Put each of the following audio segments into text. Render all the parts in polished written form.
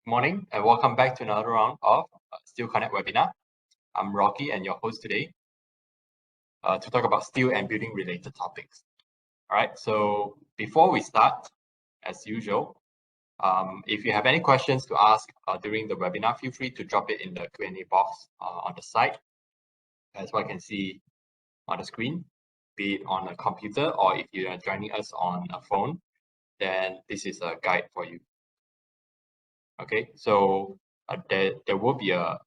Good morning and welcome back to another round of Steel Connect webinar. I'm Rocky and your host today to talk about steel and building related topics. All right, so before we start, as usual, if you have any questions to ask during the webinar, feel free to drop it in the Q&A box on the side. That's what I can see on the screen, be it on a computer or if you are joining us on a phone, then this is a guide for you. Okay, so there will be a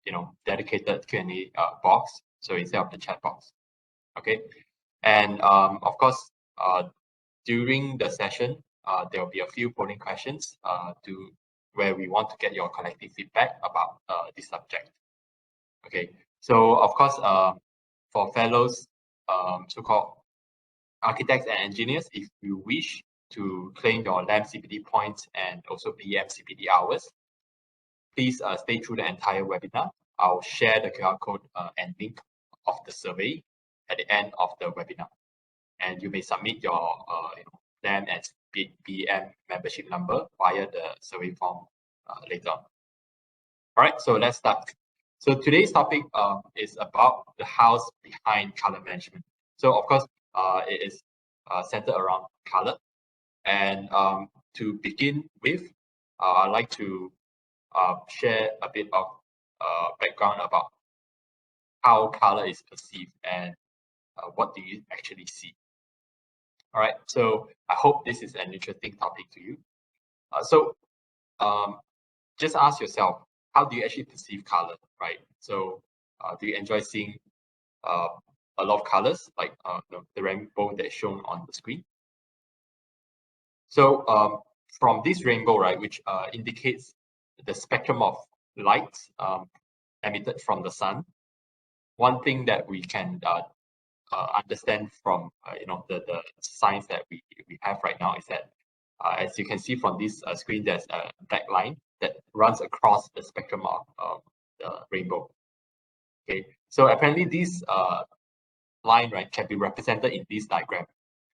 dedicated Q&A box, so instead of the chat box. Okay, and of course during the session there will be a few polling questions to where we want to get your collective feedback about this subject. Okay, so of course for fellows so-called architects and engineers, if you wish to claim your LAM CPD points and also BM CPD hours, please stay through the entire webinar. I'll share the QR code and link of the survey at the end of the webinar. And you may submit your LAM and BM membership number via the survey form later on. All right, so let's start. So today's topic is about the house behind color management. So of course, it is centered around color. And to begin with, I'd like to share a bit of background about how color is perceived and what do you actually see. All right, so I hope this is an interesting topic to you. So just ask yourself, how do you actually perceive color, right? So do you enjoy seeing a lot of colors, like the rainbow that's shown on the screen? So from this rainbow, right, which indicates the spectrum of light emitted from the sun, one thing that we can understand from the science that we have right now is that as you can see from this screen, there's a black line that runs across the spectrum of the rainbow. Okay, so apparently this line, right, can be represented in this diagram.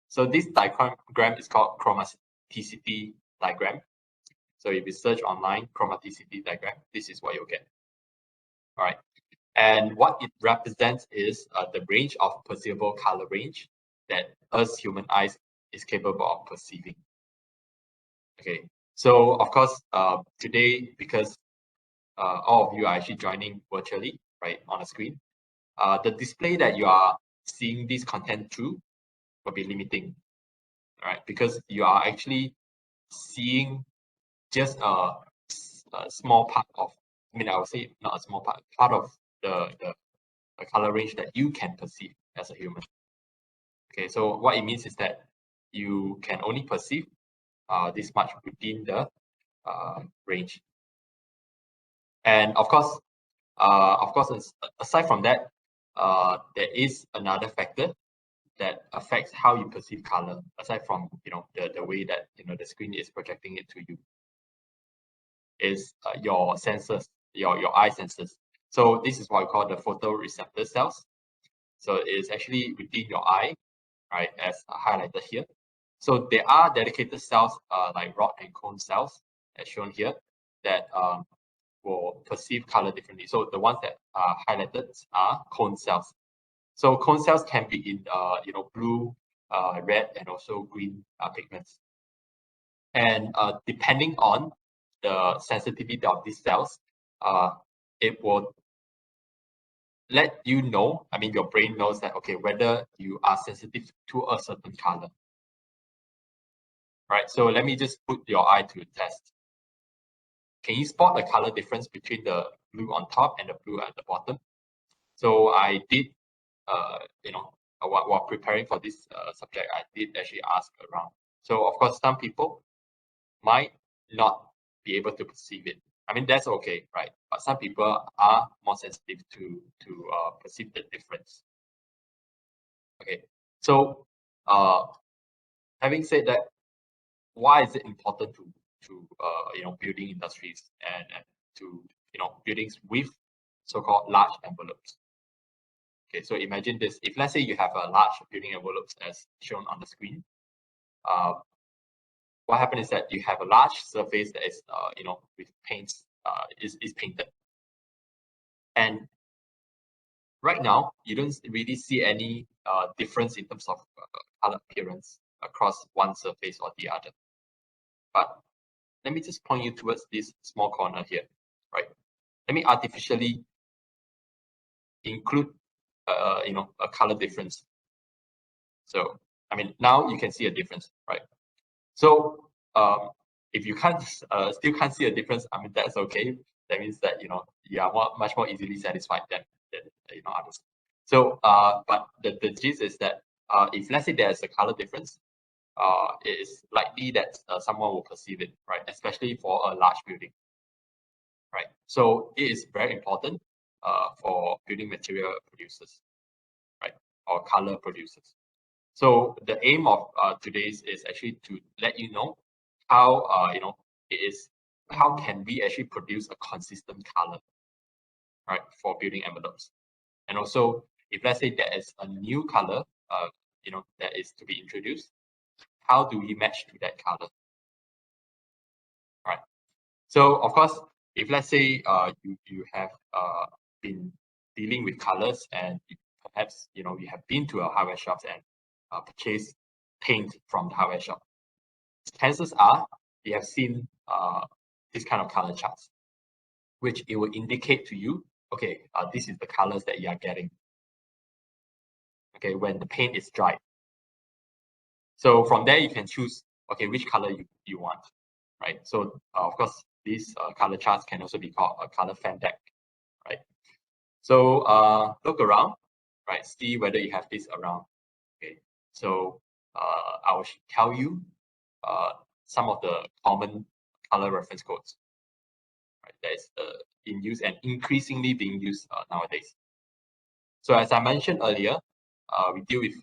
So this diagram is called chromaticity diagram. So if you search online chromaticity diagram, this is what you'll get. All right, and what it represents is the range of perceivable color range that us human eyes is capable of perceiving. Okay, so of course today, because all of you are actually joining virtually, right, on the screen, the display that you are seeing this content through will be limiting, right? Because you are actually seeing just a small part of, I would say not a small part of the color range that you can perceive as a human. Okay, so what it means is that you can only perceive this much within the range. And of course, aside from that, there is another factor that affects how you perceive color, aside from the way that the screen is projecting it to you, is your senses, your eye senses. So this is what we call the photoreceptor cells. So it is actually within your eye, right, as highlighted here. So there are dedicated cells like rod and cone cells, as shown here, that will perceive color differently. So the ones that are highlighted are cone cells. So cone cells can be in blue, red, and also green pigments. And depending on the sensitivity of these cells, it will let you know, your brain knows that, okay, whether you are sensitive to a certain color. Right, so let me just put your eye to a test. Can you spot the color difference between the blue on top and the blue at the bottom? So I did, while preparing for this subject, I did actually ask around. So of course, some people might not be able to perceive it. That's okay, right? But some people are more sensitive to perceive the difference. Okay, so having said that, why is it important to building industries and to buildings with so-called large envelopes? Okay, so imagine this: if let's say you have a large building envelopes as shown on the screen, what happens is that you have a large surface that is with paints is painted. And right now, you don't really see any difference in terms of color appearance across one surface or the other. But let me just point you towards this small corner here, right? Let me artificially include, a color difference. So, I mean, now you can see a difference, right? So, if you can't still can't see a difference, I mean, that's okay. That means that you are much more easily satisfied than others. So, but the gist is that if let's say there's a color difference, it is likely that someone will perceive it, right? Especially for a large building, right? So it is very important for building material producers, right, or color producers. So the aim of today's is actually to let you know how how can we actually produce a consistent color, right, for building envelopes. And also, if let's say there is a new color that is to be introduced, how do we match to that color, right? So of course, if let's say you have been dealing with colors, and perhaps you have been to a hardware shop and purchased paint from the hardware shop, chances are you have seen this kind of color charts, which it will indicate to you, okay, this is the colors that you are getting, okay, when the paint is dry. So from there you can choose, okay, which color you want, right? So of course, these color charts can also be called a color fan deck, right? So look around, right? See whether you have this around. Okay. So I will tell you some of the common color reference codes, right? That is in use and increasingly being used nowadays. So as I mentioned earlier, we deal with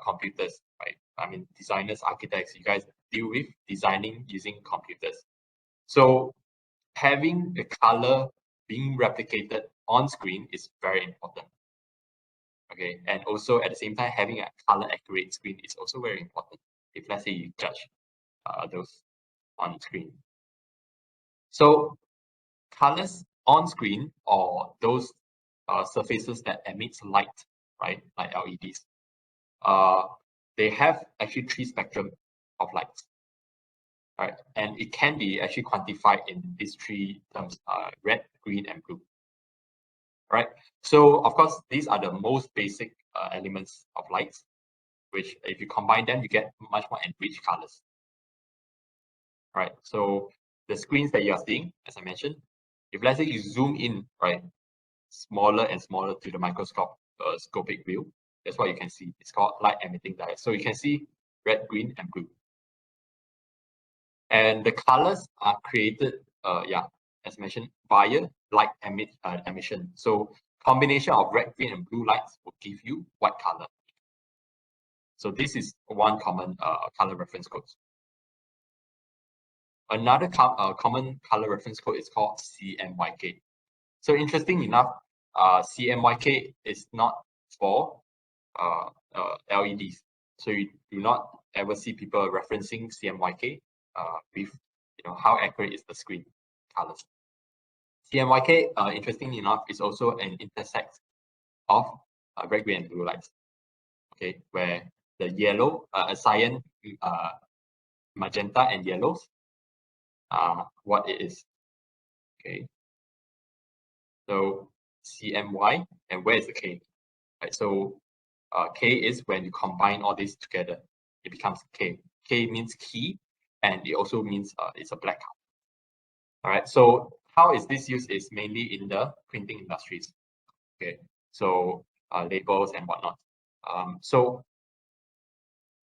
computers, right? I mean, designers, architects, you guys deal with designing using computers. So having the color being replicated on screen is very important. Okay, and also at the same time, having a color accurate screen is also very important if let's say you judge those on screen. So colors on screen, or those surfaces that emits light, right, like LEDs, they have actually three spectrum of lights, right? And it can be actually quantified in these three terms: red, green, and blue. Right. So of course, these are the most basic elements of lights, which if you combine them, you get much more enriched colors. Right. So the screens that you are seeing, as I mentioned, if let's say you zoom in, right, smaller and smaller to the microscopic view, that's what you can see. It's called light emitting diode. So you can see red, green, and blue. And the colors are created, as mentioned, via light emission. So combination of red, green, and blue lights will give you white color. So this is one common color reference code. Another common color reference code is called CMYK. So interesting enough, CMYK is not for LEDs. So you do not ever see people referencing CMYK with how accurate is the screen colors. CMYK, interestingly enough, is also an intersect of red, green, and blue lights. Okay, where the yellow, cyan, magenta, and yellows are what it is. Okay, so CMY, and where is the K? Right, so K is when you combine all these together, it becomes K. K means key, and it also means it's a black color. All right, so how is this used is mainly in the printing industries. Okay, so labels and whatnot. So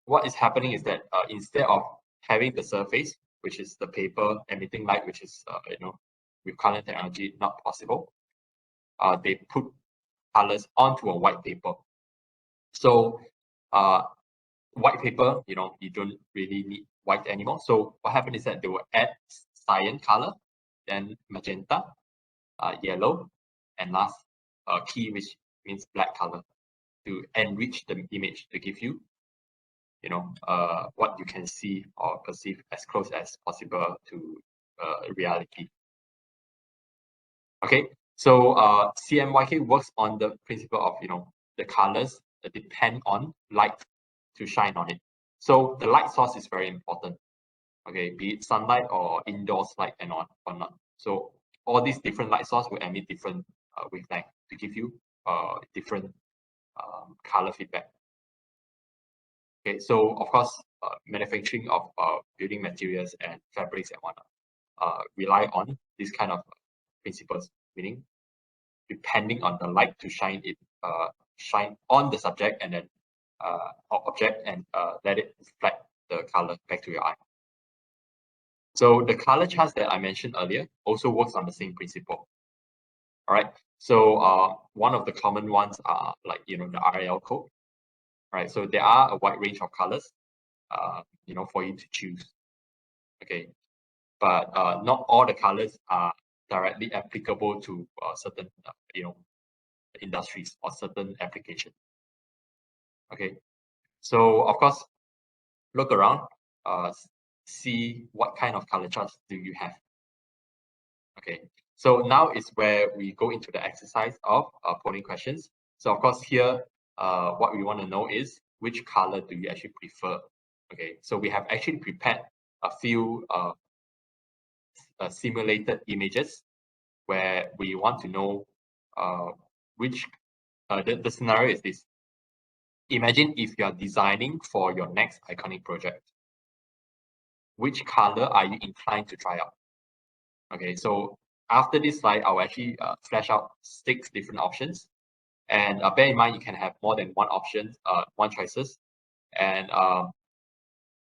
what is happening is that instead of having the surface, which is the paper emitting light, which is with current technology not possible, they put colors onto a white paper. So white paper, you don't really need white anymore. So what happened is that they will add cyan color, then magenta, yellow, and last key, which means black color, to enrich the image to give you what you can see or perceive as close as possible to reality. Okay, so CMYK works on the principle of the colors that depend on light to shine on it. So the light source is very important. Okay, be it sunlight or indoors light and on or not. So all these different light source will emit different wavelength to give you different color feedback. Okay, so of course, manufacturing of building materials and fabrics and whatnot rely on this kind of principles, meaning depending on the light to shine on the subject and then object and let it reflect the color back to your eye. So the color charts that I mentioned earlier also works on the same principle. All right. So one of the common ones are like the RAL code. Right. So there are a wide range of colors, for you to choose. Okay. But not all the colors are directly applicable to certain industries or certain applications. Okay. So of course, look around, see what kind of color charts do you have. Okay, so now is where we go into the exercise of polling questions. So of course here, what we want to know is which color do you actually prefer? Okay, so we have actually prepared a few simulated images where we want to know which the scenario is this. Imagine if you are designing for your next iconic project. Which color are you inclined to try out? Okay, so after this slide, I'll actually flash out 6 different options. And bear in mind, you can have more than one option, one choices. And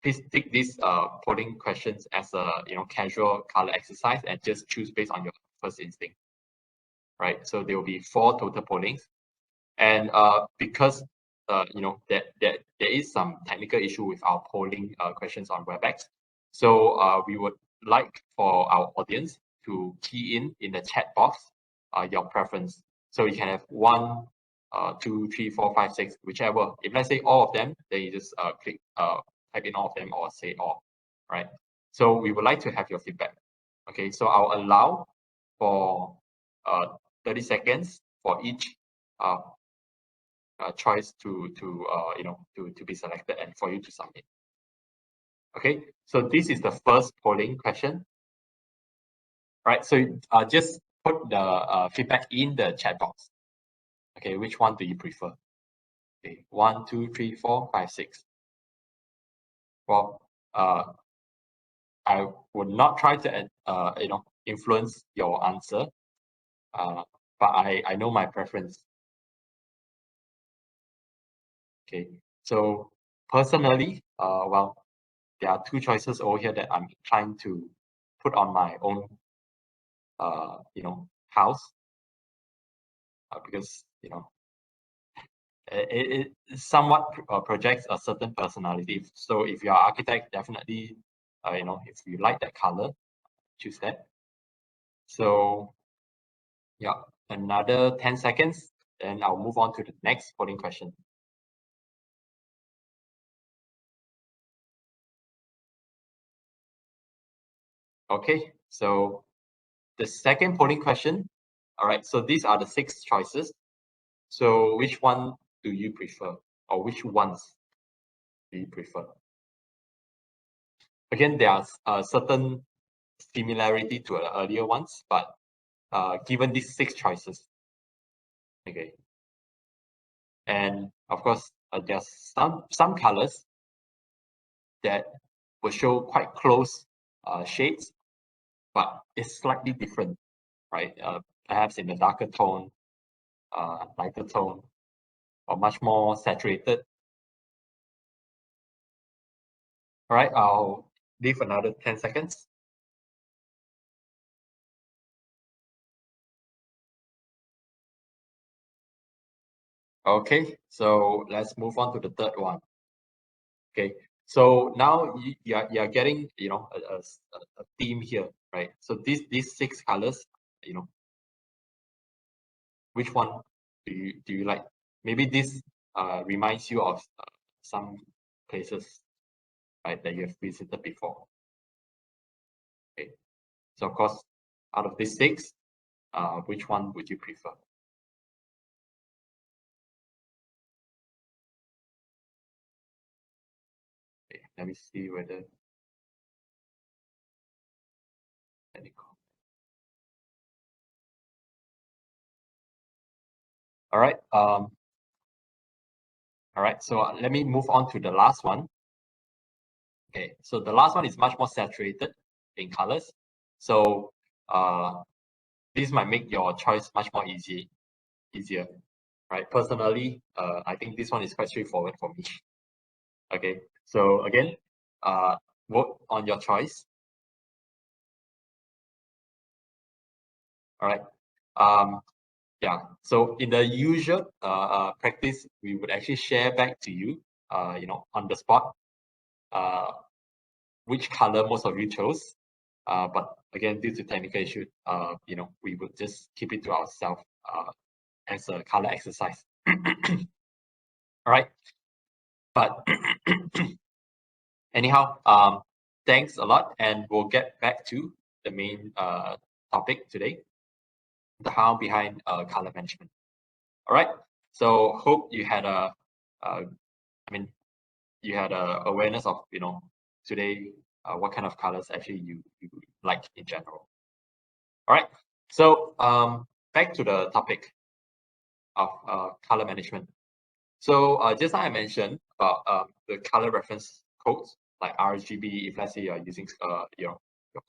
please take these polling questions as a casual color exercise and just choose based on your first instinct. Right. So there will be 4 total pollings. And because that there is some technical issue with our polling questions on WebEx, so we would like for our audience to key in the chat box your preference. So you can have 1, 2, 3, 4, 5, 6, whichever. If let's say all of them, then you just click type in all of them or say all. Right. So we would like to have your feedback. Okay. So I'll allow for 30 seconds for each choice to be selected and for you to submit. Okay, so this is the first polling question. Right, so just put the feedback in the chat box. Okay, which one do you prefer? Okay, 1, 2, 3, 4, 5, 6. Well, I would not try to influence your answer, but I know my preference. Okay, so personally, well, there are 2 choices over here that I'm trying to put on my own house, because it somewhat projects a certain personality. So if you are architect, definitely if you like that color, choose that. So yeah, another 10 seconds, then I'll move on to the next polling question. Okay, so the second polling question. All right, so these are the 6 choices. So which one do you prefer, or which ones do you prefer? Again, there are certain similarity to the earlier ones, but given these 6 choices, okay, and of course there's some colors that will show quite close shades, but it's slightly different, right? Perhaps in the darker tone, lighter tone, or much more saturated. All right, I'll leave another 10 seconds. Okay, so let's move on to the third one. Okay, so now you're getting a theme here, right? So these 6 colors, which one do you like? Maybe this reminds you of some places, right, that you have visited before. Okay, so of course, out of these 6, Which one would you prefer? Okay, let me see whether technical. All right. All right. So let me move on to the last one. Okay. So the last one is much more saturated in colors. So this might make your choice much more easier. Right. Personally, I think this one is quite straightforward for me. Okay. So again, vote on your choice. All right. Yeah. So in the usual practice, we would actually share back to you, on the spot, which color most of you chose. But again, due to technical issue, we would just keep it to ourselves as a color exercise. All right. But anyhow, thanks a lot, and we'll get back to the main topic today, the how behind color management. All right. So hope you had you had a awareness of today what kind of colors actually you like in general. All right. So back to the topic of color management. So just like I mentioned about the color reference codes like RGB, if let's say you are using your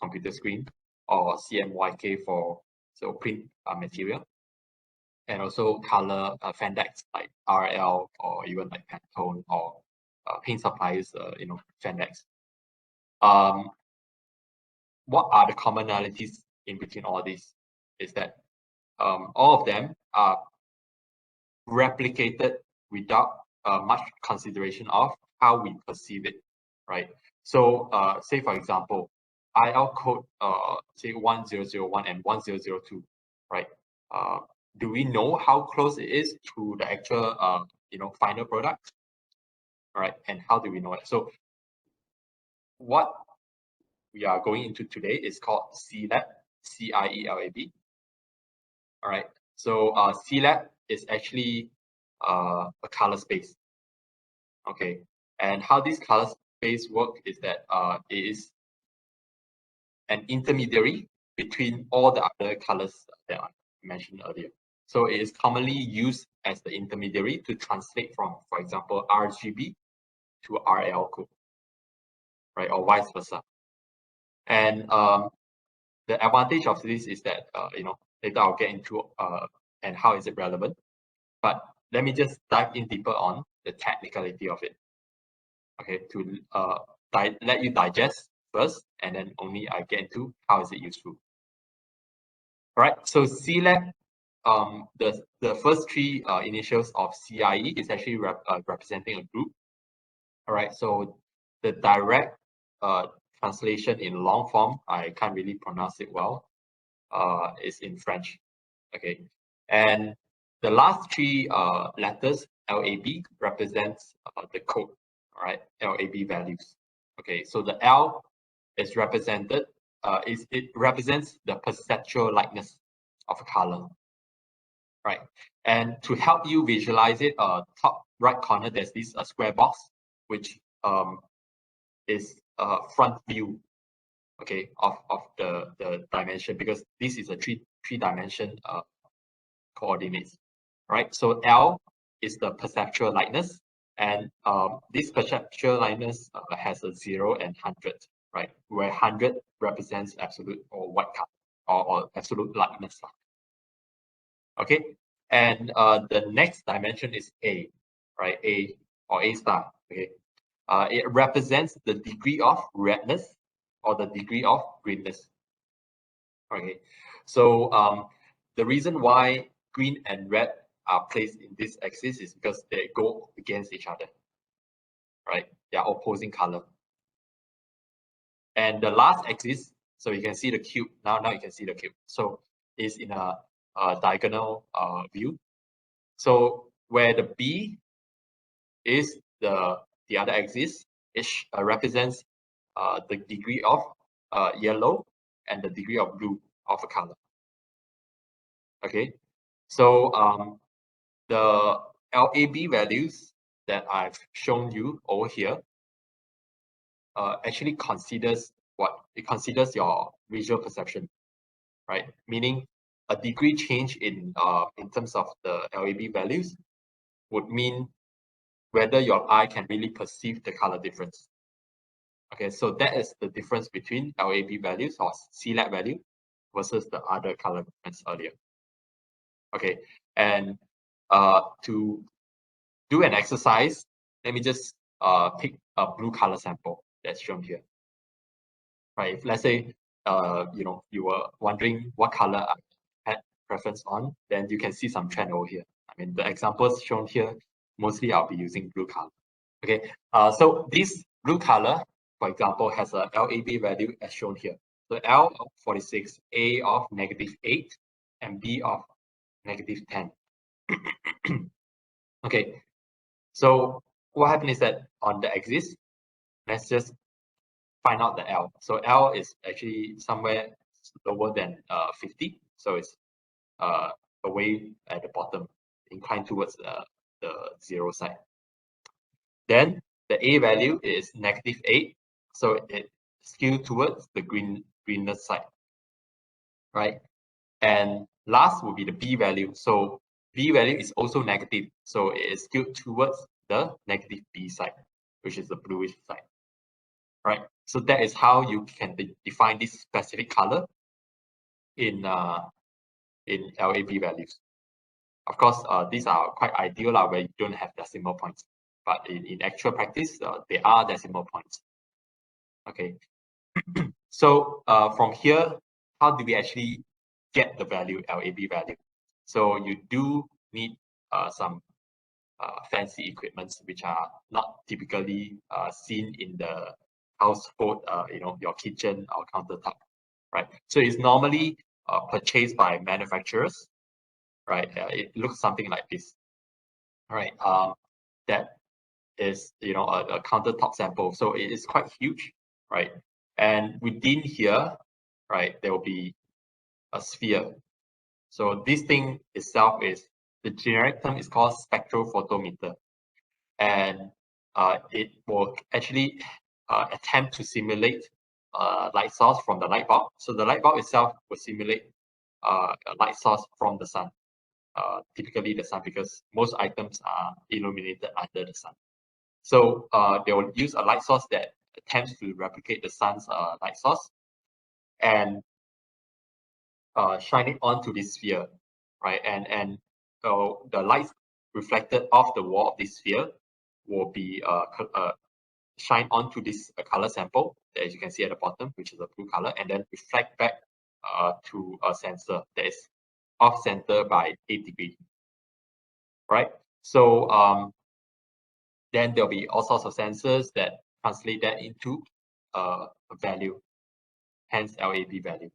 computer screen, or CMYK for print material, and also color Fendex like RL, or even like Pantone, or paint suppliers, Fendex. What are the commonalities in between all these? Is that all of them are replicated without much consideration of how we perceive it, right? So say for example, IL code say 1001 and 1002, right? Do we know how close it is to the actual final product? All right, and how do we know it? So what we are going into today is called CIELAB, CIELAB. All right, so CIELAB is actually a color space. Okay, and how this color space work is that it is an intermediary between all the other colors that I mentioned earlier. So it is commonly used as the intermediary to translate from, for example, RGB to RL code, right, or vice versa. And the advantage of this is that later I'll get into and how is it relevant. But let me just dive in deeper on the technicality of it. Okay, to let you digest first, and then only I get into how is it useful. All right, so CIELAB, the first three initials of CIE is actually representing a group. All right, so the direct translation in long form, I can't really pronounce it well, is in French. Okay, and the last three letters, LAB, represents the code. All right, LAB values. Okay, so the L is represented, it represents the perceptual likeness of a color. Right, and to help you visualize it, top right corner, there's this square box, which is front view, okay, of the dimension, because this is a three dimension coordinates, right? So L is the perceptual lightness, and this perceptual lightness has a 0 and 100, right? Where 100 represents absolute or white color, or absolute lightness. Okay, and the next dimension is A, right? A or A star. Okay, it represents the degree of redness or the degree of greenness. Okay, so the reason why green and red are placed in this axis is because they go against each other, right? They are opposing color. And the last axis, so you can see the cube. Now you can see the cube. So it's in a diagonal view. So where the B is the other axis, it represents the degree of yellow and the degree of blue of a color. Okay, so the LAB values that I've shown you over here actually considers what? It considers your visual perception, right? Meaning a degree change in terms of the LAB values would mean whether your eye can really perceive the color difference. Okay, so that is the difference between LAB values or CIELAB value versus the other color difference earlier. Okay, and to do an exercise, let me just pick a blue color sample that's shown here. Right, if let's say you were wondering what color I had preference on, then you can see some trend over here. I mean, the examples shown here, mostly I'll be using blue color. Okay, so this blue color, for example, has a LAB value as shown here. So L of 46, A of -8, and B of -10. Okay, so what happened is that on the axis, let's just find out the L. So L is actually somewhere lower than 50, so it's away at the bottom, inclined towards the 0 side. Then the A value is -8, so it skewed towards the greener side, right? And last will be the B value. So B value is also negative, so it is skewed towards the -B side, which is the bluish side, right? So that is how you can define this specific color in LAB values. Of course, these are quite ideal where you don't have decimal points, but in actual practice, they are decimal points. Okay, so from here, how do we actually get the value, LAB value? So you do need some fancy equipments which are not typically seen in the household, your kitchen or countertop, right? So it's normally purchased by manufacturers, right? It looks something like this, right? That is, a countertop sample, so it is quite huge, right? And within here, right, there will be a sphere. So this thing itself is, the generic term is called spectrophotometer, and it will actually attempt to simulate light source from the light bulb. So the light bulb itself will simulate a light source from the sun, typically the sun, because most items are illuminated under the sun. So they will use a light source that attempts to replicate the sun's light source and shine it onto this sphere, right? And the light reflected off the wall of this sphere will be shine onto this color sample, as you can see at the bottom, which is a blue color, and then reflect back to a sensor that is off center by 8 degrees, right? So then there'll be all sorts of sensors that translate that into a value, hence LAB value.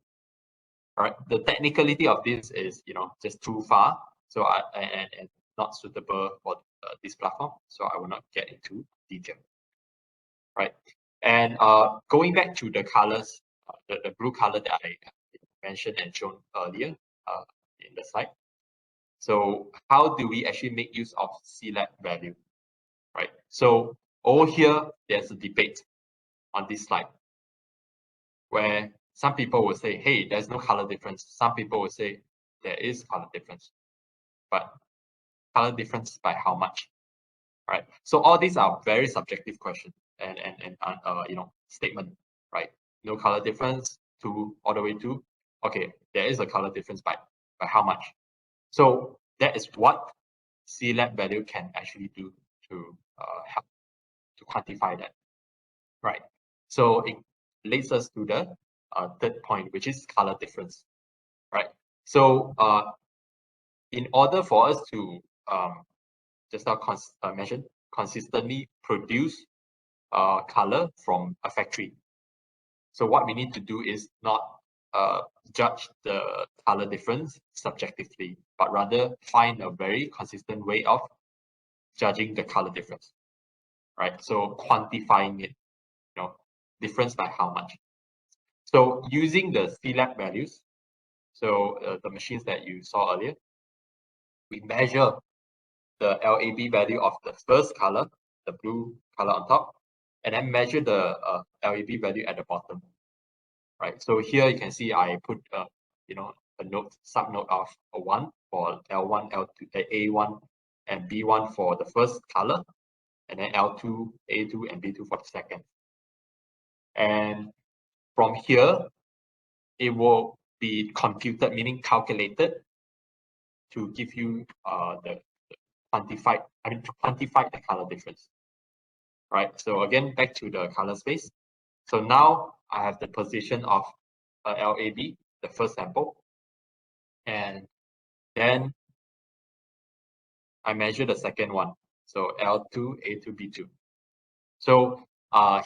All right, the technicality of this is just too far, so and not suitable for this platform, so I will not get into detail. Right, and going back to the colors, the blue color that I mentioned and shown earlier in the slide. So how do we actually make use of CIELAB value? Right, so over here there's a debate on this slide where some people will say, hey, there's no color difference. Some people will say there is color difference, but color difference by how much, right? So all these are very subjective questions and statement, right? No color difference to all the way to, okay, there is a color difference by how much. So that is what CIELAB value can actually do to help to quantify that, right? So it leads us to the third point, which is color difference, right? So in order for us to just now mentioned, consistently produce color from a factory. So what we need to do is not judge the color difference subjectively, but rather find a very consistent way of judging the color difference, right? So quantifying it, difference by how much. So using the CIELAB values, So the machines that you saw earlier, we measure the LAB value of the first color, the blue color on top, and then measure the LAB value at the bottom. Right. So here you can see I put a note, sub note of a 1 for L1, L2, A1, and B1 for the first color, and then L2, A2, and B2 for the second. And from here, it will be computed, meaning calculated, to give you the quantified, to quantify the color difference. Right. So again, back to the color space. So now I have the position of LAB, the first sample, and then I measure the second one. So L2, A2, B2. So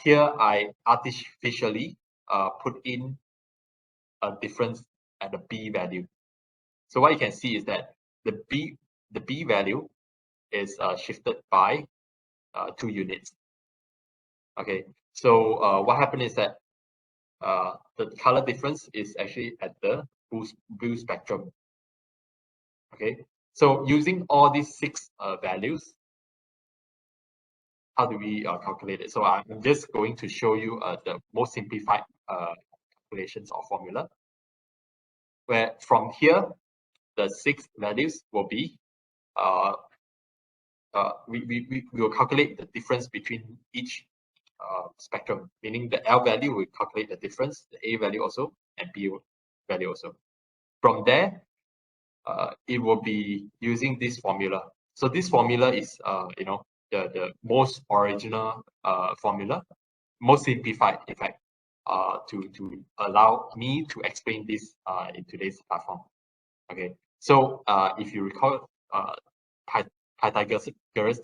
here I artificially put in a difference at the B value. So what you can see is that the B value is shifted by 2 units. Okay, so what happened is that the color difference is actually at the blue spectrum. Okay, so using all these 6 values, how do we calculate it? So I'm just going to show you the most simplified calculations or formula, where from here the 6 values will be we will calculate the difference between each spectrum, meaning the L value will calculate the difference, the A value also, and B value also. From there, it will be using this formula. So this formula is the most original formula, most simplified, in fact, to allow me to explain this in today's platform. Okay, so if you recall Pythagoras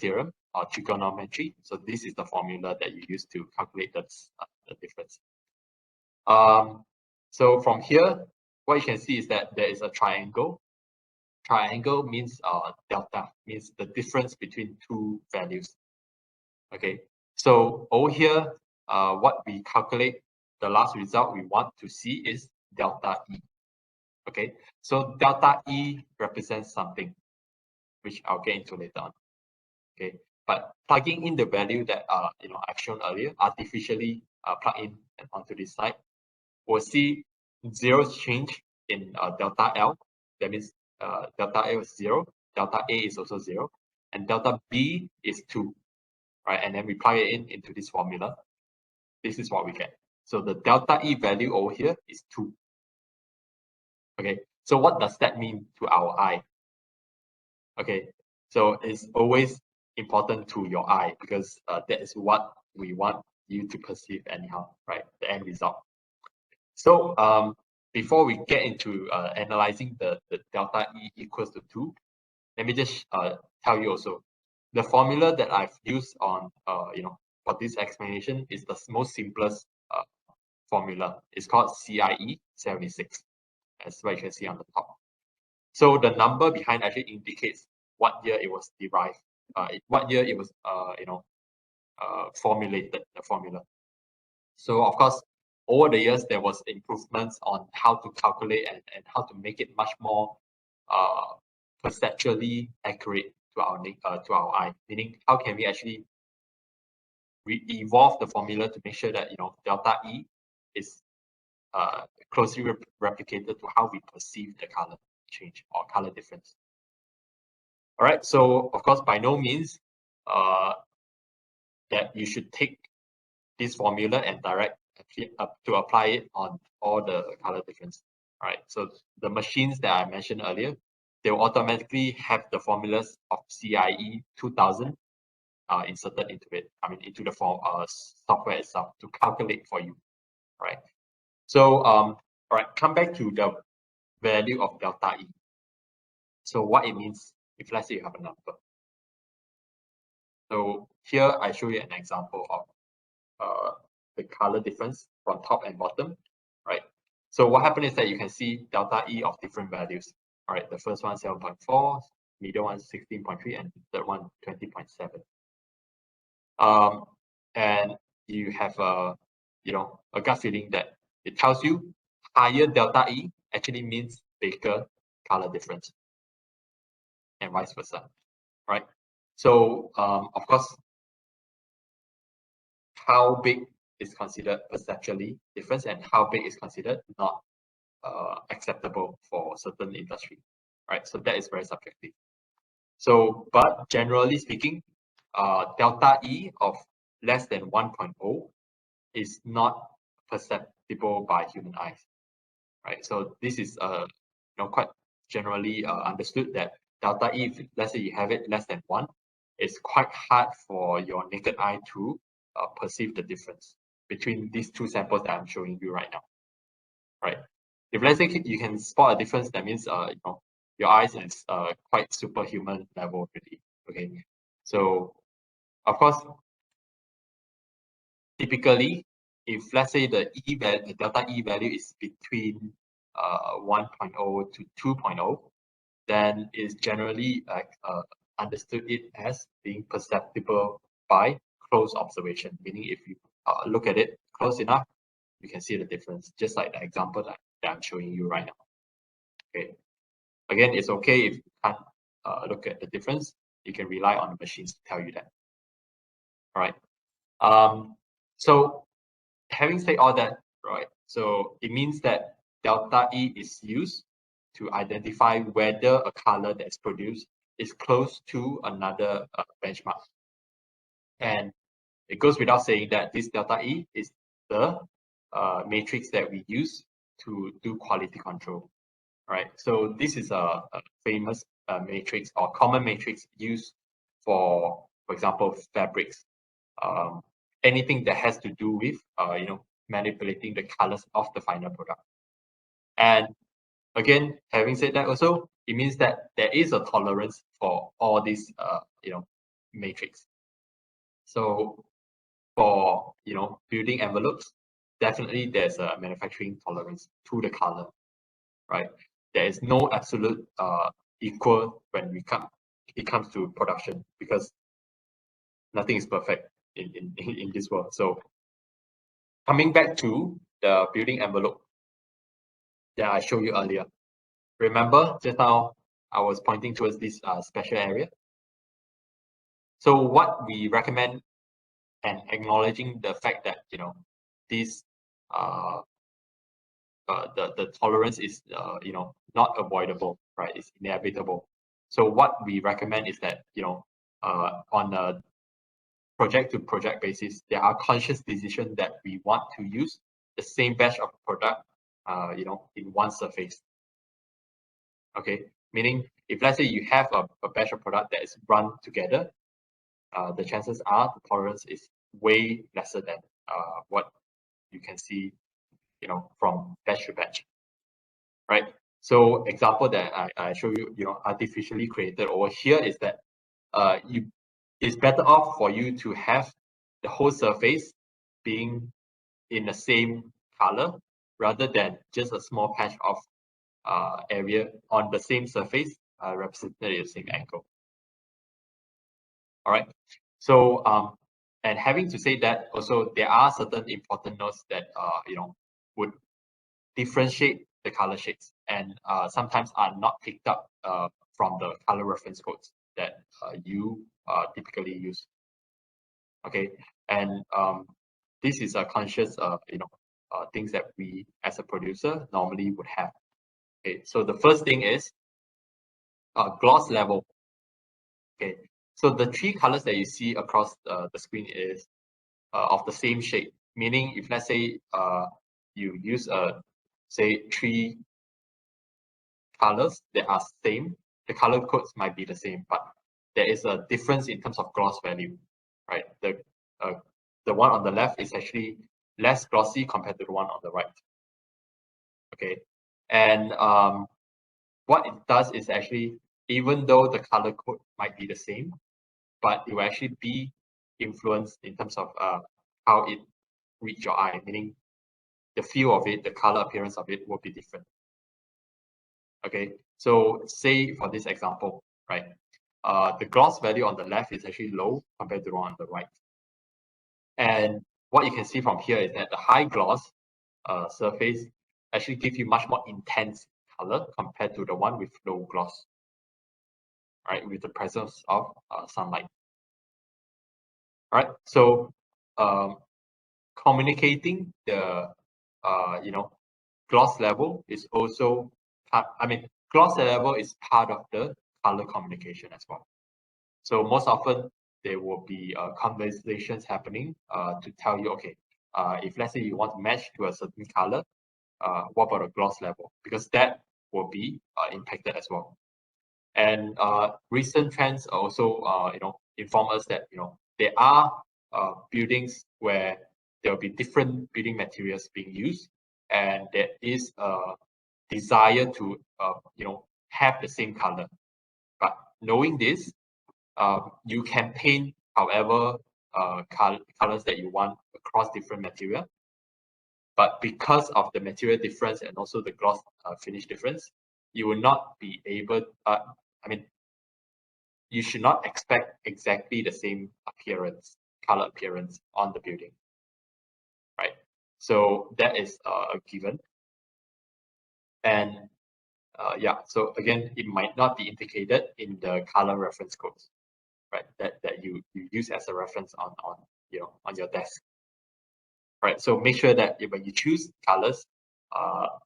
theorem or trigonometry, so this is the formula that you use to calculate the difference. So from here, what you can see is that there is a triangle. Triangle means delta, means the difference between 2 values. Okay, so over here, what we calculate, the last result we want to see is delta E. Okay, so delta E represents something, which I'll get into later on. Okay, but plugging in the value that I've shown earlier, artificially plug in onto this side, we'll see 0 change in delta L. That means delta L is 0, delta A is also 0, and delta B is 2. Right, and then we plug it into this formula. This is what we get. So the delta E value over here is 2. Okay, so what does that mean to our eye? Okay, so it's always important to your eye, because that is what we want you to perceive anyhow, right? The end result. So before we get into analyzing the delta E equals to 2, let me just tell you also, the formula that I've used on for this explanation is the most simplest formula. It's called CIE 76, as what you can see on the top. So the number behind actually indicates what year it was derived, what year it was formulated, the formula. So of course, over the years there was improvements on how to calculate and how to make it much more perceptually accurate to our eye. Meaning, how can we actually evolve the formula to make sure that delta E is closely replicated to how we perceive the color change or color difference. All right, so of course, by no means that you should take this formula and to apply it on all the color difference. All right, so the machines that I mentioned earlier, they will automatically have the formulas of CIE 2000 inserted into it. Into the software itself to calculate for you. Right. So all right, come back to the value of delta E. So what it means if, let's say, you have a number. So here I show you an example of the color difference from top and bottom, right? So what happened is that you can see delta E of different values. All right, the first one 7.4, middle one 16.3, and the third one 20.7. And you have a gut feeling that it tells you higher delta E actually means bigger color difference, and vice versa, right? So of course, how big is considered perceptually different and how big is considered not acceptable for certain industry, right? So that is very subjective. So, but generally speaking, delta E of less than 1.0 is not perceptible by human eyes, right? So this is quite generally understood that delta E, if let's say you have it less than 1, it's quite hard for your naked eye to perceive the difference between these two samples that I'm showing you right now, right? If let's say you can spot a difference, that means your eyes is quite superhuman level already. Okay, so of course, typically, if let's say the delta E value is between 1.0 to 2.0, then it's generally understood it as being perceptible by close observation. Meaning, if you look at it close enough, you can see the difference, just like the example that I'm showing you right now. Okay. Again, it's okay if you can't look at the difference. You can rely on the machines to tell you that. All right. So having said all that, right? So it means that delta E is used to identify whether a color that's produced is close to another benchmark. And it goes without saying that this delta E is the matrix that we use to do quality control, right? So this is a famous matrix or common matrix used for example, fabrics, anything that has to do with manipulating the colors of the final product. And again, having said that, also it means that there is a tolerance for all these matrix. So for building envelopes, definitely there's a manufacturing tolerance to the color, right? There is no absolute equal when it comes to production, because nothing is perfect in this world. So coming back to the building envelope that I showed you earlier, remember just now I was pointing towards this special area. So what we recommend, and acknowledging the fact that this the tolerance is not avoidable, right? It's inevitable. So what we recommend is that on a project to project basis, there are conscious decisions that we want to use the same batch of product in one surface. Okay, meaning if let's say you have a batch of product that is run together, the chances are the tolerance is way lesser than what you can see from batch to batch, right? So example that I show you, artificially created over here is that it's better off for you to have the whole surface being in the same color rather than just a small patch of area on the same surface represented at the same angle. All right. So and having to say that, also there are certain important notes that would differentiate the color shades, and sometimes are not picked up from the color reference codes that you typically use. Okay, and this is a conscious things that we as a producer normally would have. Okay, so the first thing is gloss level. Okay, so the three colors that you see across the screen is of the same shade, meaning if let's say you use say 3 colors that are same, the color codes might be the same, but there is a difference in terms of gloss value, right? The one on the left is actually less glossy compared to the one on the right. Okay, and what it does is actually, even though the color code might be the same, but it will actually be influenced in terms of how it reach your eye, meaning the feel of it, the color appearance of it will be different. Okay, so say for this example, right, the gloss value on the left is actually low compared to the one on the right. And what you can see from here is that the high gloss surface actually gives you much more intense color compared to the one with low gloss, right, with the presence of sunlight. All right, so communicating the gloss level is also gloss level is part of the color communication as well. So most often there will be conversations happening to tell you, okay, if let's say you want to match to a certain color, what about the gloss level? Because that will be impacted as well. And recent trends also inform us that there are buildings where there will be different building materials being used, and there is a desire to have the same color. But knowing this, you can paint however colors that you want across different material. But because of the material difference and also the gloss finish difference, you will not be able. You should not expect exactly the same appearance, color appearance on the building, right? So that is a given. And yeah, so again, it might not be indicated in the color reference codes, right? That you use as a reference on your desk, right? So make sure that when you choose colors,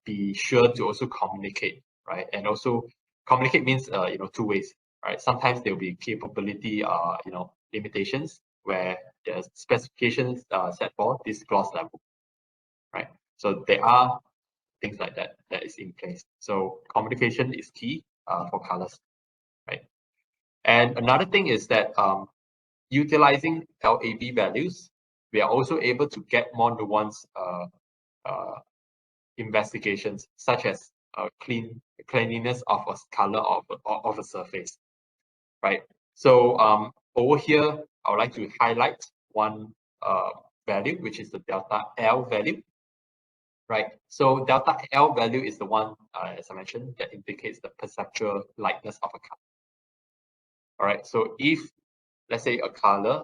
be sure to also communicate, right? And also communicate means two ways, right? Sometimes there will be capability limitations where the specifications set for this gloss level, right? So there are things like that is in place. So communication is key for colors, right? And another thing is that utilizing LAB values, we are also able to get more nuanced investigations, such as cleanliness of a color of a surface, right? So over here, I would like to highlight one value, which is the delta L value, right? So delta L value is the one, as I mentioned, that indicates the perceptual lightness of a color. All right, so if let's say a color,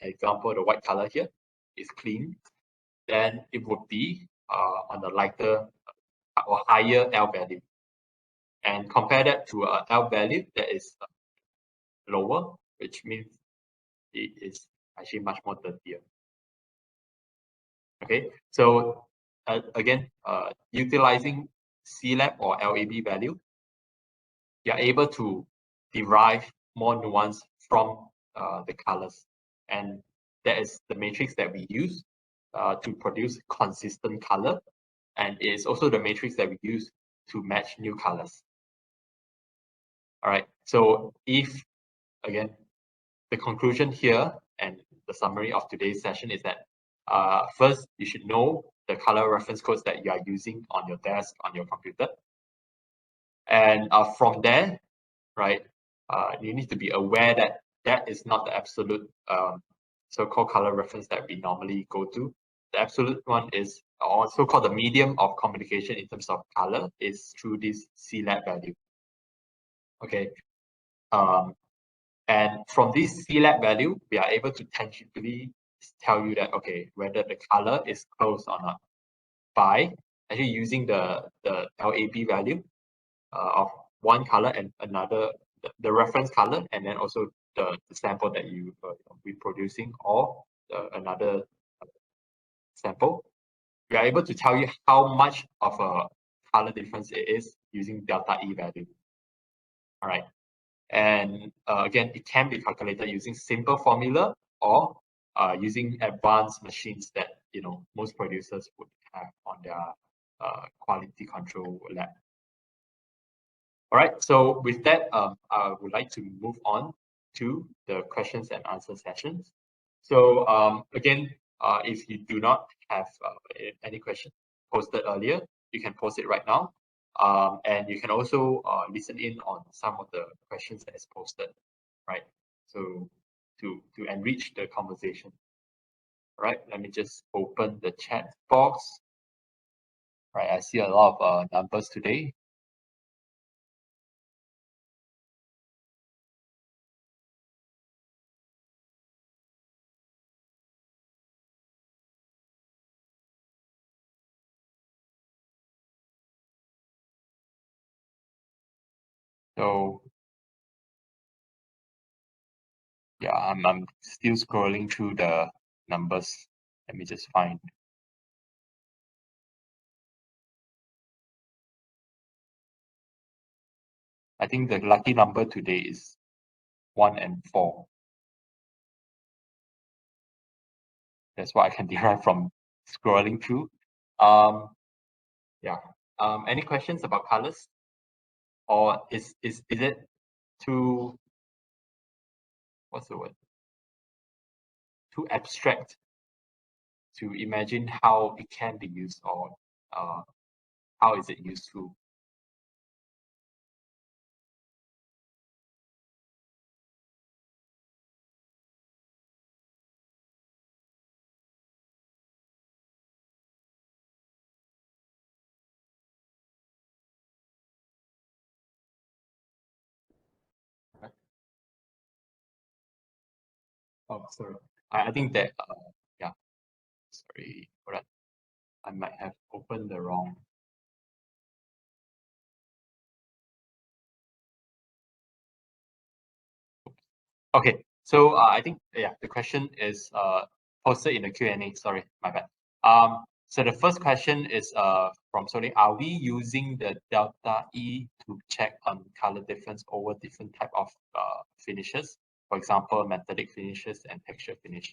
example, the white color here is clean, then it would be on the lighter or higher L value. And compare that to a L value that is lower, which means it is actually much more dirtier. Okay, so again, utilizing CIELAB or LAB value, you are able to derive more nuance from the colors, and that is the matrix that we use to produce consistent color, and it is also the matrix that we use to match new colors. All right, so if again, the conclusion here and the summary of today's session is that first, you should know the color reference codes that you are using on your desk, on your computer. And from there, right, you need to be aware that that is not the absolute so-called color reference that we normally go to. The absolute one is also called the medium of communication in terms of color is through this CIELAB value. Okay. And from this CIELAB value, we are able to tangibly tell you that, okay, whether the color is close or not by actually using the LAB value of one color and another, the reference color, and then also the sample that you be producing, or another sample. We are able to tell you how much of a color difference it is using DeltaE value. All right. And again, it can be calculated using simple formula or using advanced machines that most producers would have on their quality control lab. All right, so with that, I would like to move on to the questions and answer sessions. So again, if you do not have any question posted earlier, you can post it right now. And you can also listen in on some of the questions that is posted, right? So to enrich the conversation. All right, let me just open the chat box. Right, I see a lot of numbers today. So yeah, I'm still scrolling through the numbers. Let me just find. I think the lucky number today is 1 and 4. That's what I can derive from scrolling through. Yeah. Any questions about colors? Or is it too, what's the word? Too abstract to imagine how it can be used, or how is it useful? Oh, sorry. I think that yeah. Sorry for that. I might have opened the wrong. Okay, so I think yeah, the question is posted in the Q&A. Sorry, my bad. So the first question is from Sony. Are we using the DeltaE to check on color difference over different type of finishes? For example, metallic finishes and texture finish.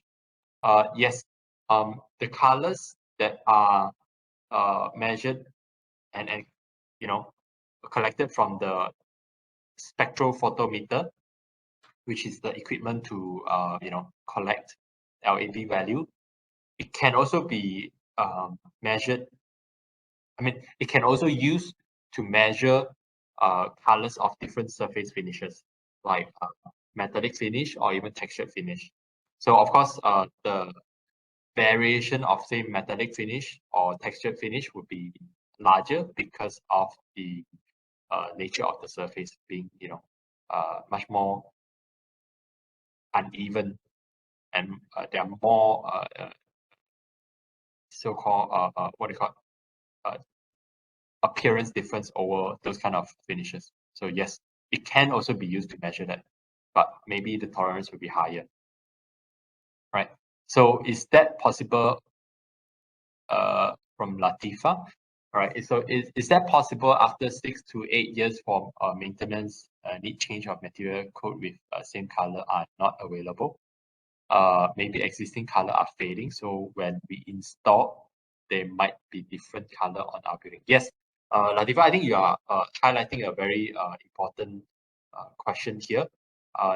Yes. The colors that are measured and collected from the spectrophotometer, which is the equipment to collect LAB value. It can also be measured. I mean, it can also use to measure colors of different surface finishes, like metallic finish or even textured finish. So of course, the variation of say metallic finish or textured finish would be larger because of the nature of the surface being much more uneven, and there are more so-called what do you call appearance difference over those kind of finishes. So yes, it can also be used to measure that, but maybe the tolerance will be higher, right? So is that possible? From Latifa, right? So is that possible after 6 to 8 years for maintenance? Need change of material code with same color are not available. Maybe existing color are fading, so when we install, there might be different color on our building. Yes, Latifa, I think you are highlighting a very important question here.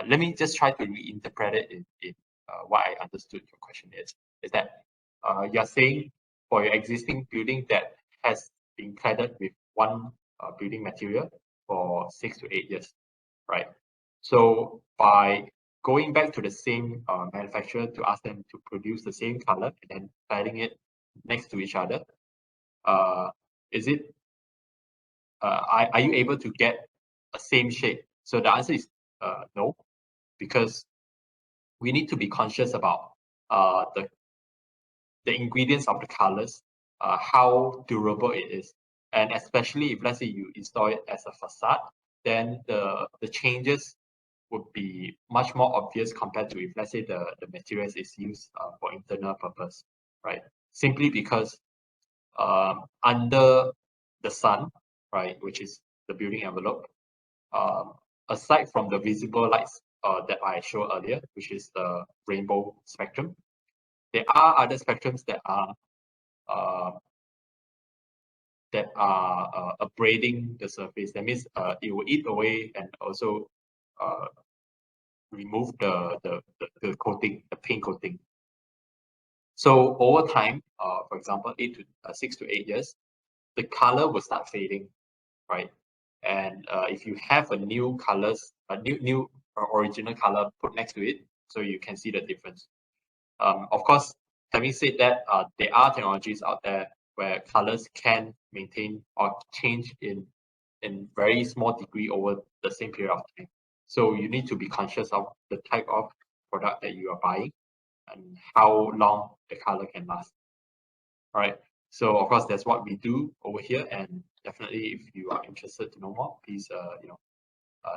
Let me just try to reinterpret it in what I understood your question is that you're saying for your existing building that has been cladded with one building material for 6 to 8 years, right? So by going back to the same manufacturer to ask them to produce the same color and then cladding it next to each other, is it are you able to get a same shade? So the answer is no, because we need to be conscious about the ingredients of the colors, how durable it is, and especially if let's say you install it as a facade, then the changes would be much more obvious compared to if let's say the materials is used for internal purpose, right? Simply because under the sun, right, which is the building envelope, aside from the visible lights that I showed earlier, which is the rainbow spectrum, there are other spectrums uh, that are abrading the surface. That means it will eat away and also remove the coating, the paint coating. So over time, for example, 6 to 8 years, the color will start fading, right? And if you have a new colors, a new original color put next to it, so you can see the difference. Of course, having said that, there are technologies out there where colors can maintain or change in very small degree over the same period of time. So you need to be conscious of the type of product that you are buying and how long the color can last. All right. So of course, that's what we do over here, and definitely, if you are interested to know more, please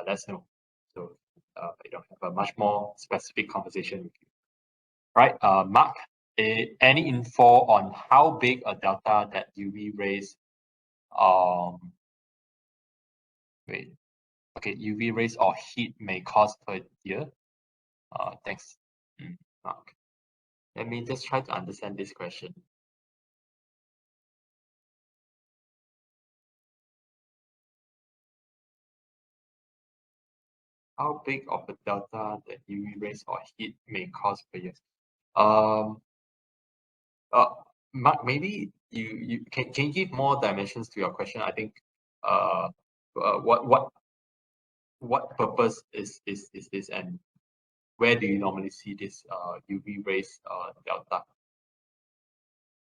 let us know. So have a much more specific conversation with you. Right, Mark, any info on how big a delta that UV rays UV rays or heat may cause per year? Thanks, Mark. Let me just try to understand this question. How big of a delta that UV rays or heat may cause per year? Mark, maybe you can you give more dimensions to your question? I think what purpose is this, and where do you normally see this UV rays delta?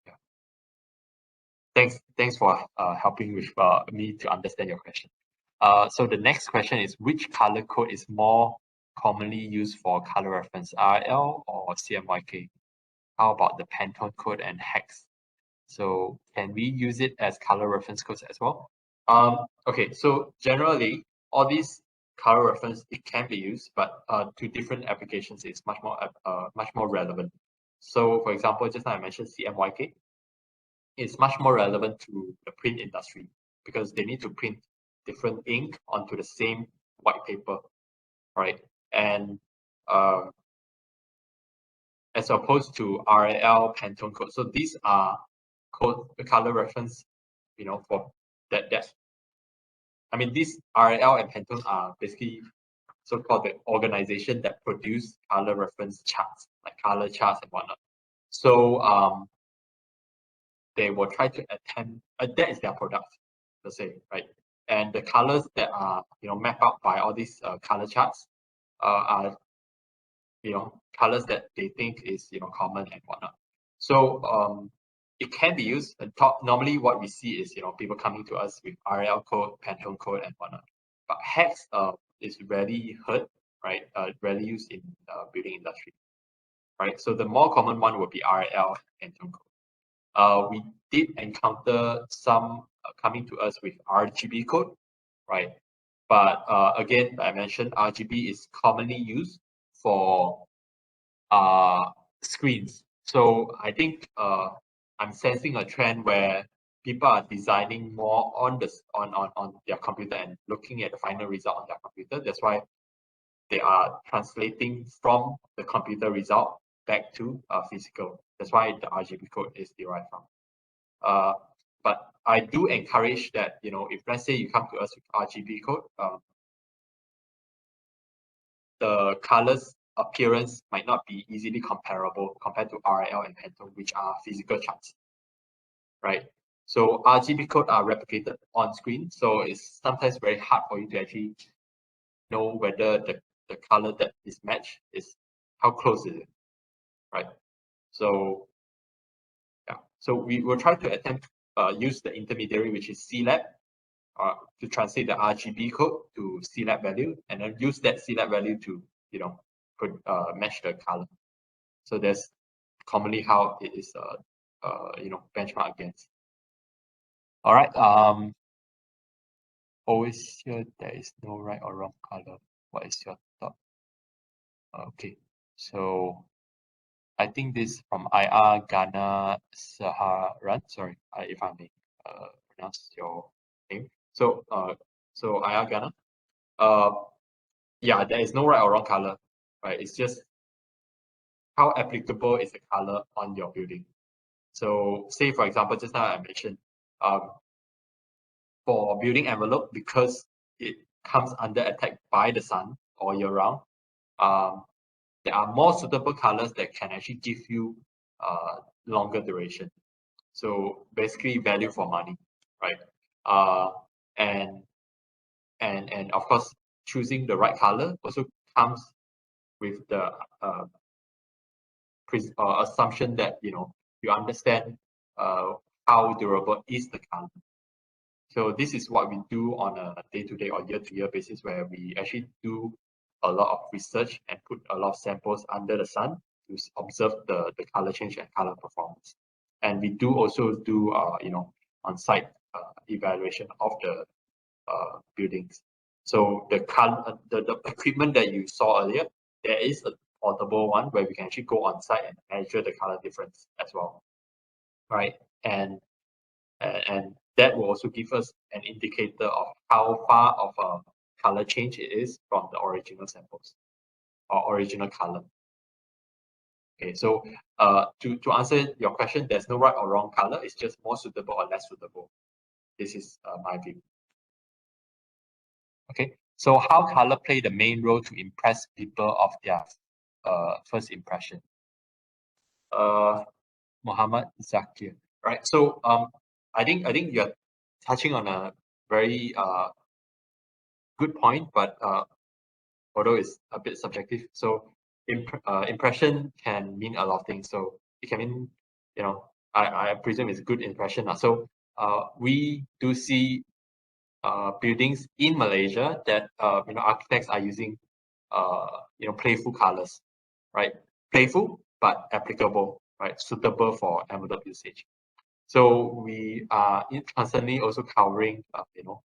Yeah. Thanks for helping with me to understand your question. So the next question is, which color code is more commonly used for color reference, RL or CMYK? How about the Pantone code and hex? So can we use it as color reference codes as well? Okay, so generally all these color reference, it can be used, but to different applications it's much more relevant. So for example, just now I mentioned CMYK. It's much more relevant to the print industry because they need to print different ink onto the same white paper, right? And as opposed to RAL Pantone code. So these are color reference, for that. I mean, these RAL and Pantone are basically so-called the organization that produce color reference charts, like color charts and whatnot. So they will try to attempt, that is their product, per se, right? And the colors that are mapped out by all these color charts are colors that they think is common and whatnot. So it can be used. Normally, what we see is people coming to us with RL code, Pantone code, and whatnot. But hex is rarely heard, right? Rarely used in building industry, right? So the more common one would be RL and Pantone code. We did encounter some coming to us with RGB code, right? But again, I mentioned RGB is commonly used for screens. So I think I'm sensing a trend where people are designing more on their computer and looking at the final result on their computer. That's why they are translating from the computer result back to physical. That's why the RGB code is derived from. But I do encourage that if let's say you come to us with RGB code, the colors appearance might not be easily comparable compared to RL and Pantone, which are physical charts, right? So RGB code are replicated on screen, so it's sometimes very hard for you to actually know whether the color that is matched is how close is it, right? So yeah, so we will try to attempt use the intermediary, which is CIELAB, to translate the RGB code to CIELAB value, and then use that CIELAB value to match the color. So that's commonly how it is benchmark against. All right. Always here there is no right or wrong color. What is your thought? Okay, so I think this from IR Ghana Saharan. Sorry, if I may pronounce your name. So IR Ghana. Yeah, there is no right or wrong color, right? It's just how applicable is the color on your building. So say for example, just now I mentioned for building envelope, because it comes under attack by the sun all year round, there are more suitable colors that can actually give you longer duration. So basically value for money, right? And of course, choosing the right color also comes with the assumption that you understand how durable is the color. So this is what we do on a day-to-day or year-to-year basis, where we actually do a lot of research and put a lot of samples under the sun to observe the color change and color performance. And we do also do on-site evaluation of the buildings. So the equipment that you saw earlier, there is a portable one where we can actually go on site and measure the color difference as well, right? And that will also give us an indicator of how far of a color change it is from the original samples or original color. Okay, so to answer your question, there's no right or wrong color. It's just more suitable or less suitable. This is my view. Okay, so how color play the main role to impress people of their first impression? Muhammad Zakir, right? So I think you're touching on a very good point, but although it's a bit subjective. So impression can mean a lot of things. So it can mean, I presume it's good impression. So we do see buildings in Malaysia that architects are using playful colors, right? Playful but applicable, right? Suitable for envelope usage. So we are constantly also covering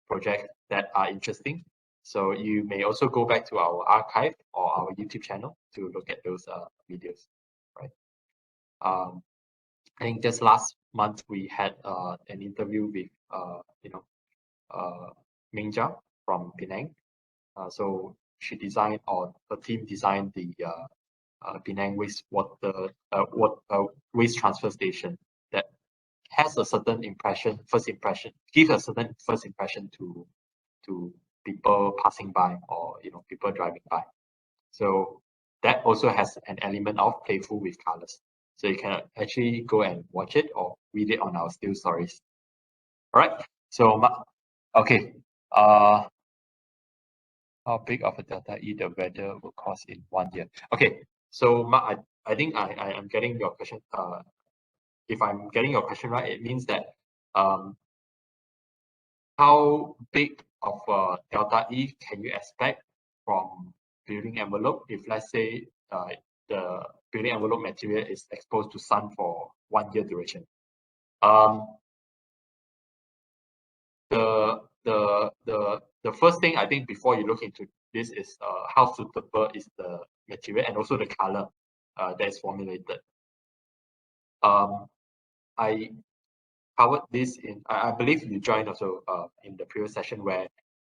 projects that are interesting. So you may also go back to our archive or our YouTube channel to look at those videos, right? I think just last month we had an interview with Mingja from Penang. So she designed, or her team designed, the Penang waste transfer station that has a certain first impression, gives a certain first impression to people passing by or people driving by. So that also has an element of playful with colors. So you can actually go and watch it or read it on our still stories. All right. So okay. How big of a DeltaE the weather will cause in 1 year? Okay. So Mark, I think I am getting your question. If I'm getting your question right, it means that how big of a DeltaE can you expect from building envelope if, let's say, the building envelope material is exposed to sun for 1 year duration? The first thing I think before you look into this is how suitable is the material and also the color that is formulated. I covered this in, I believe you joined also in the previous session where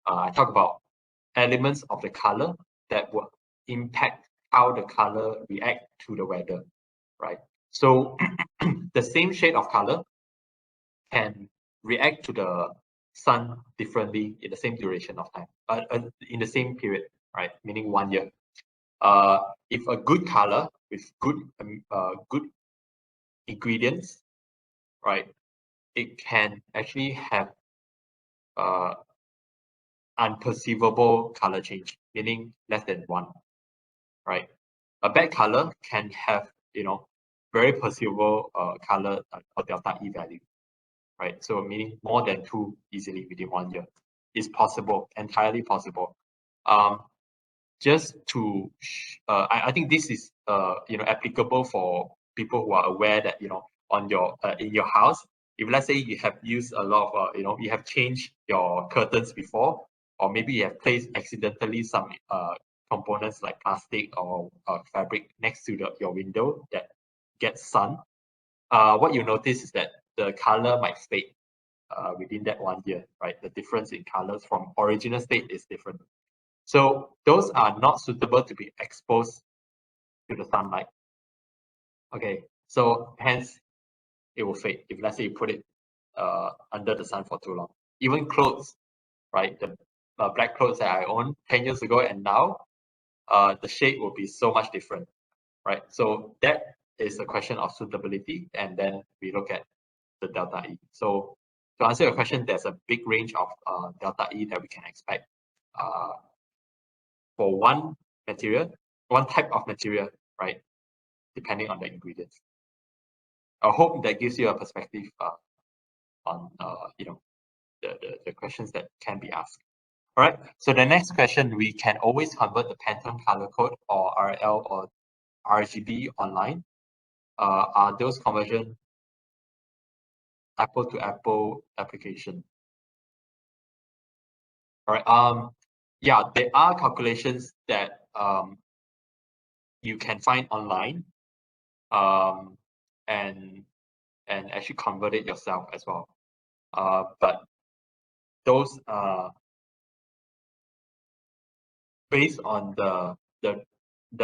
I talked about elements of the color that will impact how the color react to the weather, right? So the same shade of color can react to the sun differently in the same duration of time, in the same period, right? Meaning 1 year. If a good color with good ingredients, right, it can actually have unperceivable color change, meaning less than 1, right? A bad color can have very perceivable color or DeltaE value, right? So meaning more than 2 easily within 1 year. It's possible, entirely possible. Just to I think this is applicable for people who are aware that on your in your house, if let's say you have used a lot of you have changed your curtains before, or maybe you have placed accidentally some components like plastic or fabric next to your window that gets sun, what you notice is that the color might fade within that 1 year, right? The difference in colors from original state is different. So those are not suitable to be exposed to the sunlight. Okay, so hence it will fade if let's say you put it under the sun for too long. Even clothes, right? The black clothes that I owned 10 years ago and now, the shade will be so much different, right? So that is a question of suitability, and then we look at the DeltaE. So to answer your question, there's a big range of DeltaE that we can expect for one type of material, right? Depending on the ingredients. I hope that gives you a perspective on the questions that can be asked. All right. So the next question, we can always convert the Pantone color code or RL or RGB online. Are those conversion apple to apple application? All right. yeah, there are calculations that you can find online, and actually convert it yourself as well. But those are based on the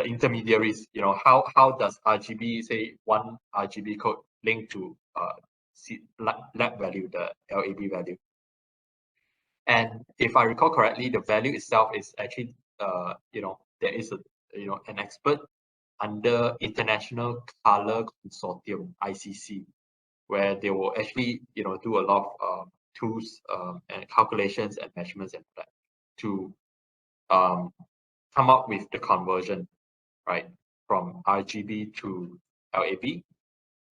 intermediaries. You know, how does RGB, say one RGB code, link to lab value, the LAB value? And if I recall correctly, the value itself is actually there is an expert under International Color Consortium, ICC, where they will actually do a lot of tools and calculations and measurements and that to come up with the conversion, right, from RGB to LAB,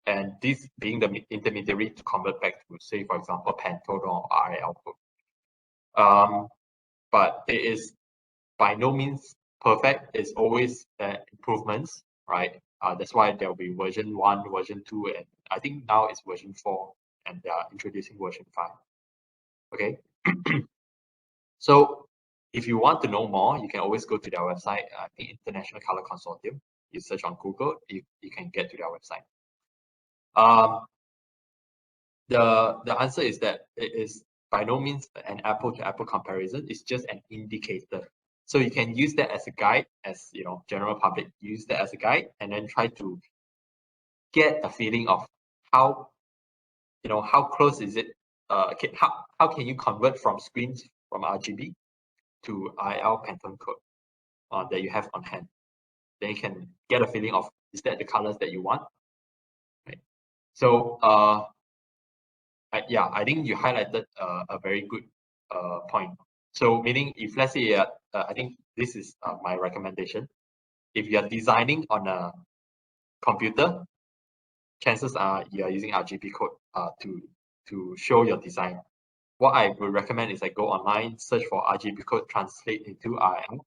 and this being the intermediary to convert back to, say, for example, Pantone or RL code. But it is by no means perfect. It's always improvements, right? That's why there will be version 1, version 2, and I think now it's version 4, and they are introducing version 5. Okay. So if you want to know more, you can always go to their website, the International Color Consortium. You search on Google, you can get to their website. The answer is that it is by no means an apple-to-apple comparison. It's just an indicator. So you can use that as a guide, as general public use that as a guide, and then try to get a feeling of how close is it. How can you convert from screens from RGB to IL Pantone code that you have on hand? Then you can get a feeling of, is that the colors that you want? Right. So I think you highlighted a very good point. So meaning, if let's say I think this is my recommendation. If you are designing on a computer, chances are you are using RGB code to show your design. What I would recommend is I go online, search for RGB code, translate into IL,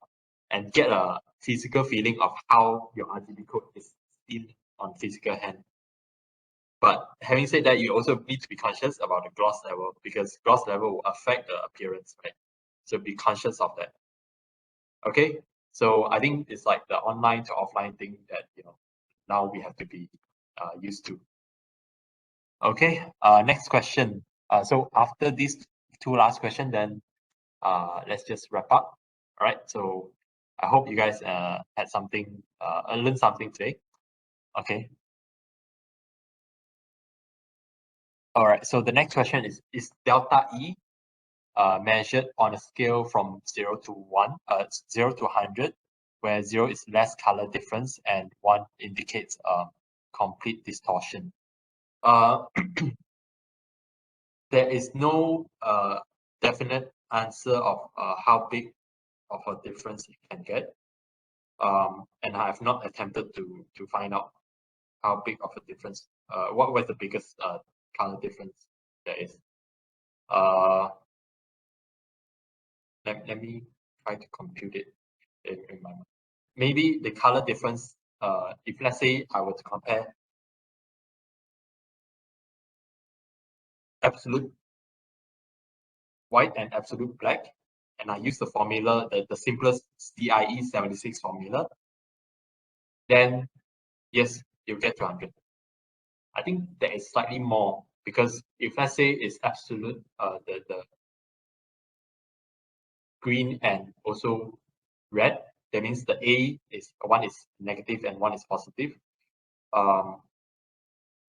and get a physical feeling of how your RGB code is seen on physical hand. But having said that, you also need to be conscious about the gloss level, because gloss level will affect the appearance, right? So be conscious of that. Okay, so I think it's like the online to offline thing that now we have to be used to. Okay, next question. So after these two last questions, then let's just wrap up. All right. So I hope you guys had something, learned something today. Okay. All right. So the next question is DeltaE measured on a scale from 0 to 100, where 0 is less color difference and 1 indicates complete distortion. There is no definite answer of how big of a difference it can get, and I have not attempted to find out how big of a difference. What was the biggest color difference there is? Let me try to compute it in my mind. Maybe the color difference, if let's say I were to compare absolute white and absolute black, and I use the formula, the simplest CIE 76 formula, then yes, you get 200. I think there is slightly more, because if let's say it's absolute, the green and also red, that means the A is one is negative and one is positive.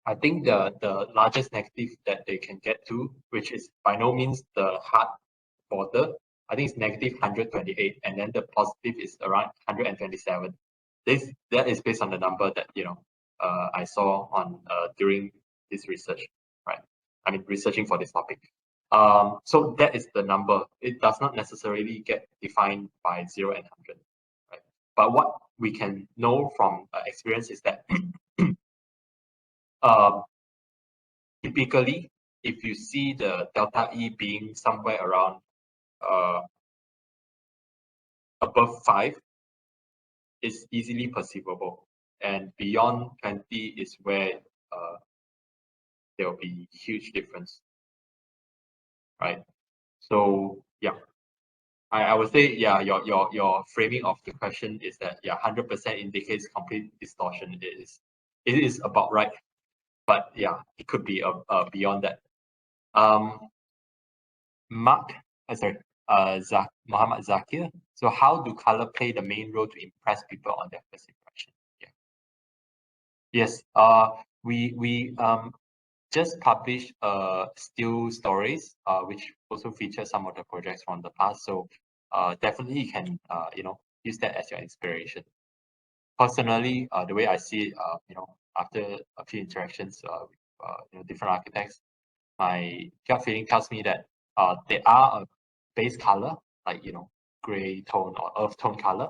I think the largest negative that they can get to, which is by no means the hard border, I think it's negative 128, and then the positive is around 127. That is based on the number that I saw on during this research, right? I mean, researching for this topic. So that is the number. It does not necessarily get defined by 0 and 100, right? But what we can know from experience is that typically, if you see the DeltaE being somewhere around above 5, it's easily perceivable, and beyond 20 is where there will be huge difference, right? So yeah, I would say, yeah, your framing of the question is that, yeah, 100% indicates complete distortion. It is about right, but yeah, it could be beyond that. Mark, sorry, Muhammad Zakir. So how do color play the main role to impress people on their first impression? Yeah. Yes. We just published still stories, which also feature some of the projects from the past. So definitely you can use that as your inspiration. Personally, the way I see it, after a few interactions with different architects, my gut feeling tells me that they are a base color, like gray tone or earth tone color.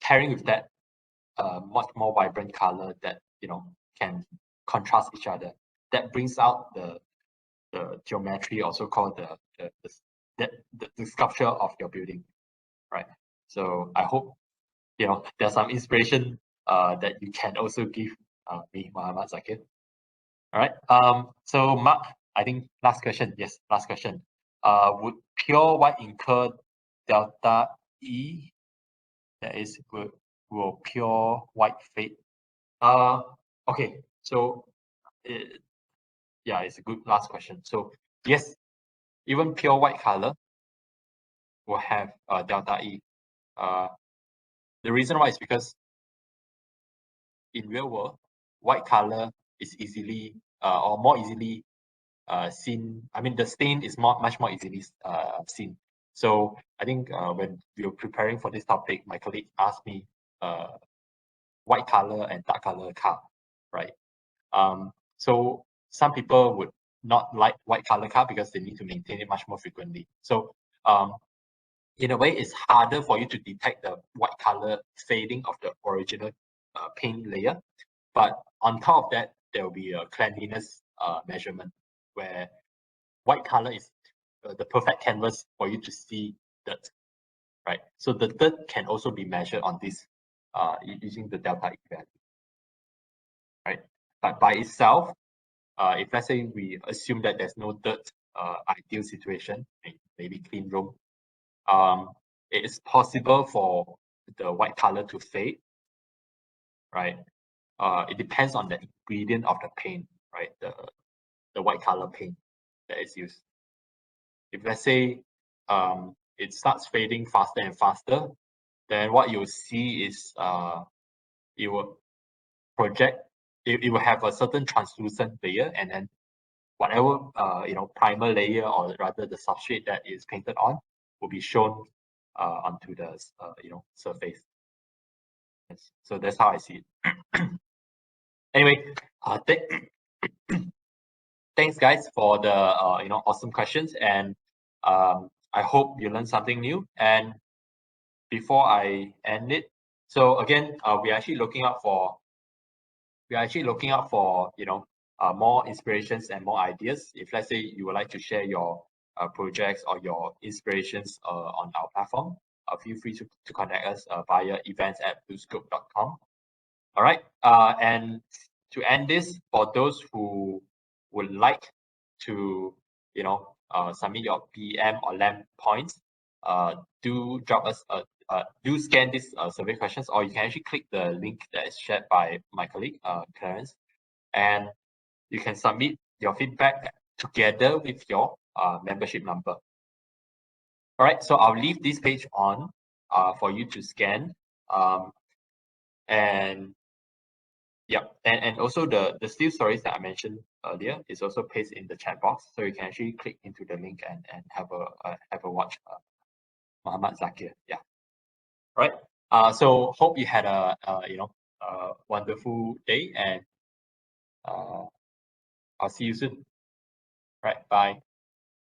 Pairing with that much more vibrant color that can contrast each other. That brings out the geometry, also called the sculpture of your building, right? So I hope there's some inspiration that you can also give me, Muhammad Zakir. All right. So Mark, I think last question. Yes, last question. Would pure white incur delta E? That is, will pure white fade? Okay. So, yeah, it's a good last question. So yes, even pure white color will have delta E. The reason why is because in real world, white color is easily or more easily seen. I mean, the stain is much more easily seen. So I think when we were preparing for this topic, my colleague asked me white color and dark color car, right? So some people would not like white color car because they need to maintain it much more frequently. So in a way, it's harder for you to detect the white color fading of the original paint layer. But on top of that, there will be a cleanliness measurement where white color is the perfect canvas for you to see dirt, right? So the dirt can also be measured on this using the delta E value, right? But by itself, if let's say we assume that there's no dirt ideal situation, maybe clean room, it is possible for the white color to fade, right? It depends on the ingredient of the paint, right? The white color paint that is used. If let's say it starts fading faster and faster, then what you'll see is it will project, it will have a certain translucent layer, and then whatever primer layer, or rather the substrate that is painted on, will be shown onto the surface. Yes. So that's how I see it. Anyway, thanks guys for the awesome questions, and I hope you learned something new. And before I end it, so again, we're actually looking out for more inspirations and more ideas. If let's say you would like to share your projects or your inspirations on our platform, feel free to contact us via events@bluescope.com. All right. And to end this, for those who would like to submit your PM or LAM points, do drop us do scan these survey questions, or you can actually click the link that is shared by my colleague Clarence, and you can submit your feedback together with your membership number. All right, so I'll leave this page on for you to scan, and yeah, and also the still stories that I mentioned earlier is also pasted in the chat box, so you can actually click into the link and have a watch. Muhammad Zakir, yeah. All right. So hope you had a wonderful day, and I'll see you soon. Right. Bye.